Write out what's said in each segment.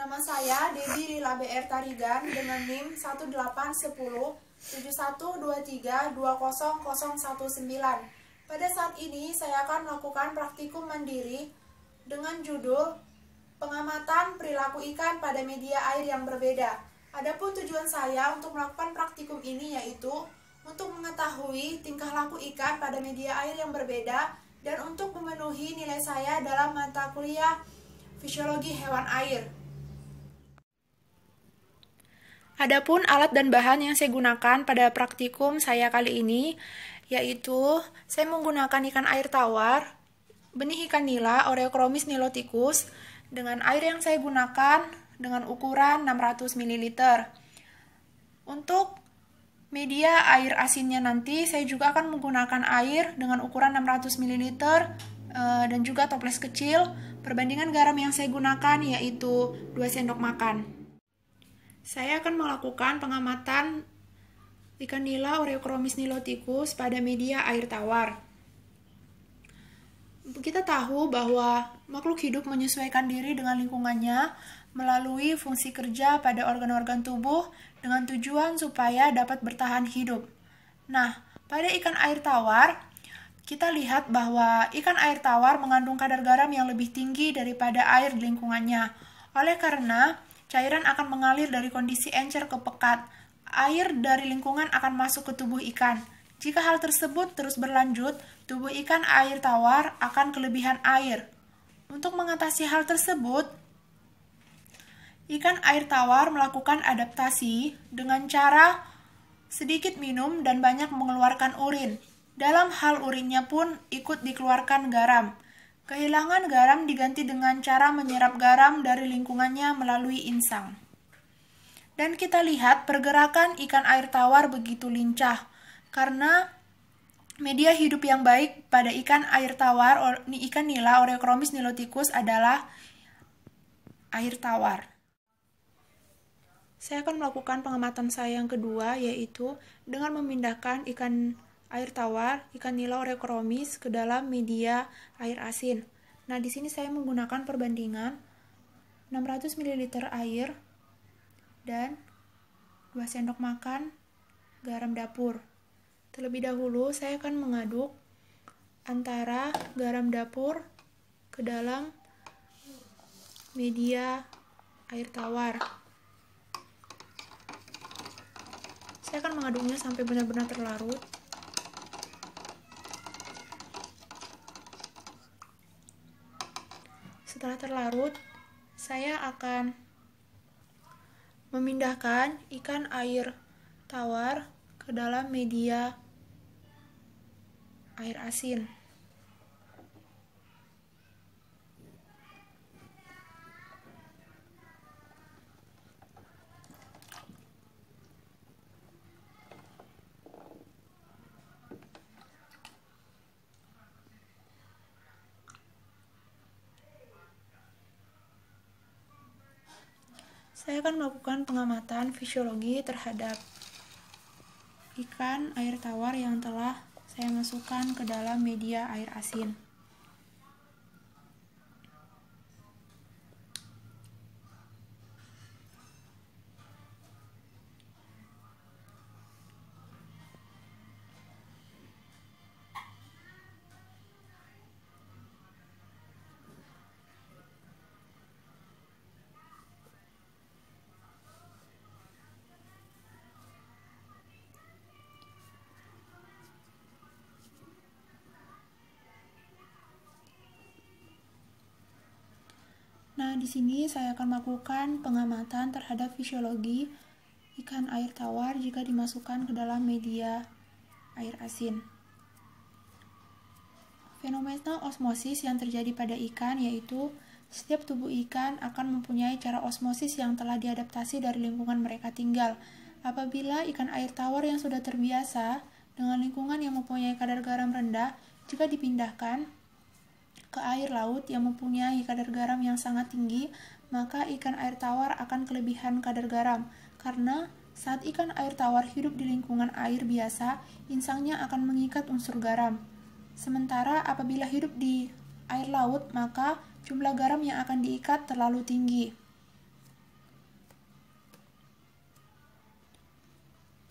Nama saya Debbie Lila BR Tarigan dengan NIM 18107123200019. Pada saat ini saya akan melakukan praktikum mandiri dengan judul Pengamatan Perilaku Ikan pada Media Air yang Berbeda. Adapun tujuan saya untuk melakukan praktikum ini yaitu untuk mengetahui tingkah laku ikan pada media air yang berbeda dan untuk memenuhi nilai saya dalam mata kuliah Fisiologi Hewan Air. Adapun alat dan bahan yang saya gunakan pada praktikum saya kali ini yaitu saya menggunakan ikan air tawar, benih ikan nila Oreochromis niloticus dengan air yang saya gunakan dengan ukuran 600 ml. Untuk media air asinnya nanti saya juga akan menggunakan air dengan ukuran 600 ml dan juga toples kecil. Perbandingan garam yang saya gunakan yaitu 2 sendok makan. Saya akan melakukan pengamatan ikan nila Oreochromis niloticus pada media air tawar. Kita tahu bahwa makhluk hidup menyesuaikan diri dengan lingkungannya melalui fungsi kerja pada organ-organ tubuh dengan tujuan supaya dapat bertahan hidup. Nah, pada ikan air tawar, kita lihat bahwa ikan air tawar mengandung kadar garam yang lebih tinggi daripada air di lingkungannya. Oleh karena cairan akan mengalir dari kondisi encer ke pekat. Air dari lingkungan akan masuk ke tubuh ikan. Jika hal tersebut terus berlanjut, tubuh ikan air tawar akan kelebihan air. Untuk mengatasi hal tersebut, ikan air tawar melakukan adaptasi dengan cara sedikit minum dan banyak mengeluarkan urin. Dalam hal urinnya pun ikut dikeluarkan garam. Kehilangan garam diganti dengan cara menyerap garam dari lingkungannya melalui insang. Dan kita lihat pergerakan ikan air tawar begitu lincah, karena media hidup yang baik pada ikan air tawar, ikan nila Oreochromis niloticus adalah air tawar. Saya akan melakukan pengamatan saya yang kedua, yaitu dengan memindahkan ikan air tawar, ikan nila Oreochromis ke dalam media air asin. Nah, di sini saya menggunakan perbandingan 600 ml air dan 2 sendok makan garam dapur. Terlebih dahulu saya akan mengaduk antara garam dapur ke dalam media air tawar. Saya akan mengaduknya sampai benar-benar terlarut. Setelah terlarut, saya akan memindahkan ikan air tawar ke dalam media air asin. Saya akan melakukan pengamatan fisiologi terhadap ikan air tawar yang telah saya masukkan ke dalam media air asin. Nah, di sini saya akan melakukan pengamatan terhadap fisiologi ikan air tawar jika dimasukkan ke dalam media air asin. Fenomena osmosis yang terjadi pada ikan yaitu setiap tubuh ikan akan mempunyai cara osmosis yang telah diadaptasi dari lingkungan mereka tinggal. Apabila ikan air tawar yang sudah terbiasa dengan lingkungan yang mempunyai kadar garam rendah, jika dipindahkan ke air laut yang mempunyai kadar garam yang sangat tinggi, maka ikan air tawar akan kelebihan kadar garam. Karena saat ikan air tawar hidup di lingkungan air biasa, insangnya akan mengikat unsur garam. Sementara apabila hidup di air laut, maka jumlah garam yang akan diikat terlalu tinggi.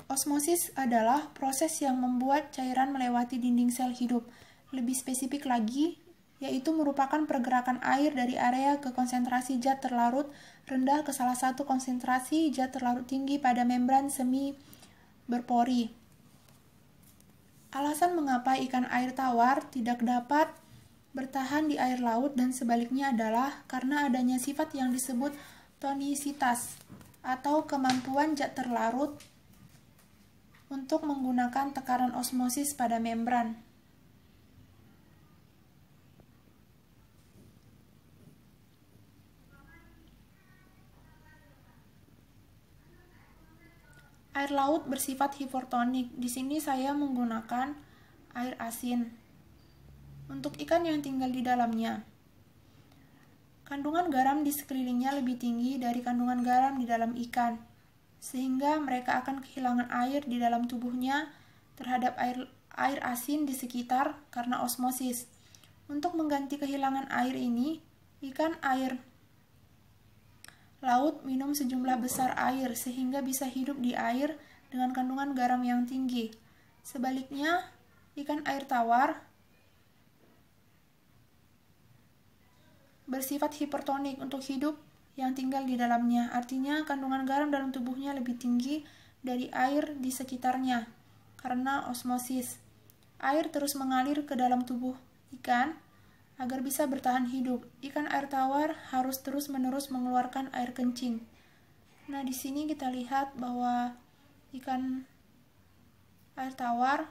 Osmosis adalah proses yang membuat cairan melewati dinding sel hidup. Lebih spesifik lagi, yaitu merupakan pergerakan air dari area ke konsentrasi zat terlarut rendah ke salah satu konsentrasi zat terlarut tinggi pada membran semi berpori. Alasan mengapa ikan air tawar tidak dapat bertahan di air laut dan sebaliknya adalah karena adanya sifat yang disebut tonisitas atau kemampuan zat terlarut untuk menggunakan tekanan osmosis pada membran. Air laut bersifat hipertonik. Di sini saya menggunakan air asin untuk ikan yang tinggal di dalamnya. Kandungan garam di sekelilingnya lebih tinggi dari kandungan garam di dalam ikan, sehingga mereka akan kehilangan air di dalam tubuhnya terhadap air asin di sekitar karena osmosis. Untuk mengganti kehilangan air ini, ikan air laut minum sejumlah besar air sehingga bisa hidup di air dengan kandungan garam yang tinggi. Sebaliknya, ikan air tawar bersifat hipertonik untuk hidup yang tinggal di dalamnya. Artinya, kandungan garam dalam tubuhnya lebih tinggi dari air di sekitarnya karena osmosis. Air terus mengalir ke dalam tubuh ikan agar bisa bertahan hidup. Ikan air tawar harus terus-menerus mengeluarkan air kencing. Nah, di sini kita lihat bahwa ikan air tawar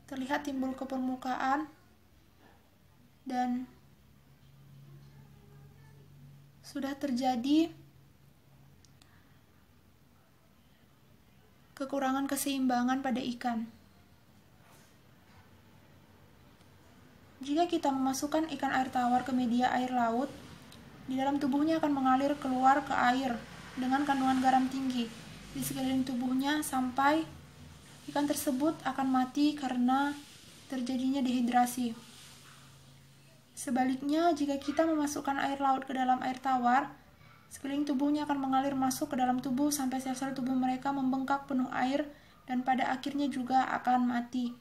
terlihat timbul ke permukaan dan sudah terjadi kekurangan keseimbangan pada ikan. Jika kita memasukkan ikan air tawar ke media air laut, di dalam tubuhnya akan mengalir keluar ke air dengan kandungan garam tinggi di sekeliling tubuhnya sampai ikan tersebut akan mati karena terjadinya dehidrasi. Sebaliknya, jika kita memasukkan air laut ke dalam air tawar, sekeliling tubuhnya akan mengalir masuk ke dalam tubuh sampai sel-sel tubuh mereka membengkak penuh air dan pada akhirnya juga akan mati.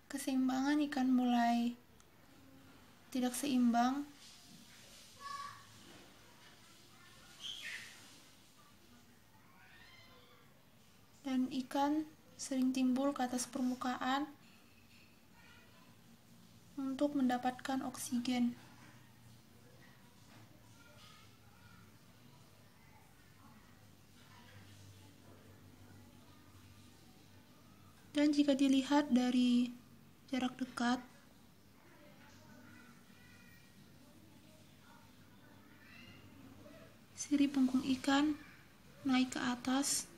Keseimbangan ikan mulai tidak seimbang dan ikan sering timbul ke atas permukaan untuk mendapatkan oksigen. Dan jika dilihat dari jarak dekat, sirip punggung ikan naik ke atas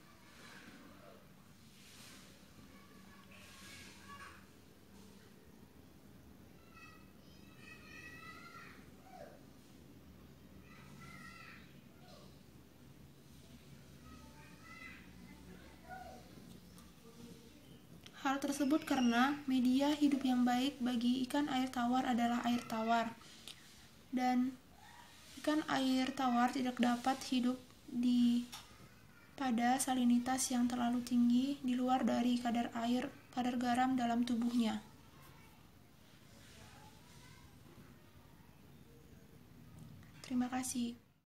Hal tersebut karena media hidup yang baik bagi ikan air tawar adalah air tawar. Dan ikan air tawar tidak dapat hidup pada salinitas yang terlalu tinggi di luar dari kadar garam dalam tubuhnya. Terima kasih.